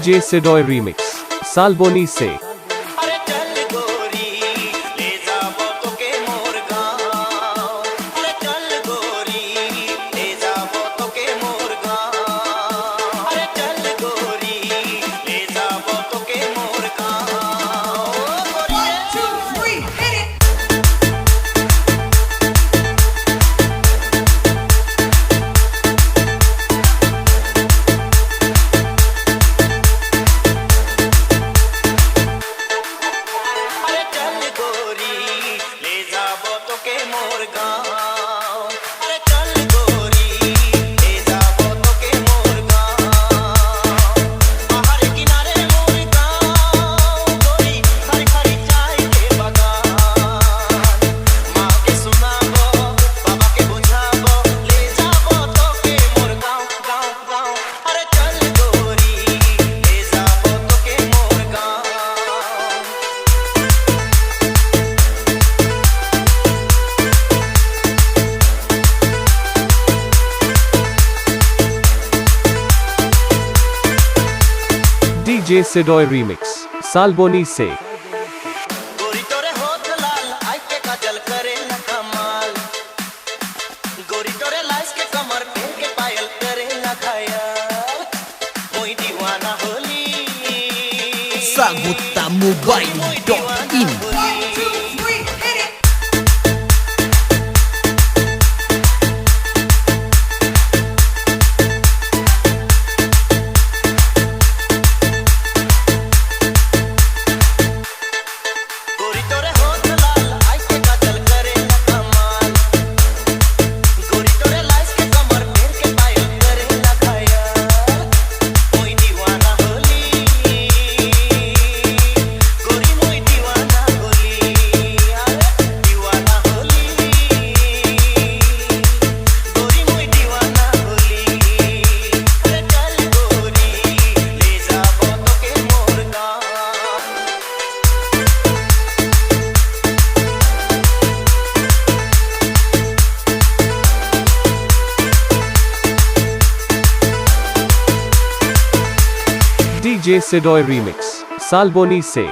DJ सिडॉय remix Salboni से। अरे चल गोरी ले जाबो तोके मोर गाँव, अरे चल गोरी ले जाबो तोके मोर गाँव, अरे चल गोरी ले जाबो तोके मोर गाँव। डीजे सिडॉय रीमिक्स सालबोनी से। गोरी तोरे होठ लाल आई के काजल करे न कमाल, गोरी तोरे लाइस के कमर पे के पायल करे न खयाल, मोई दीवाना होली Sagutamubai.in डीजे सिडॉय रीमिक्स सालबोनी से।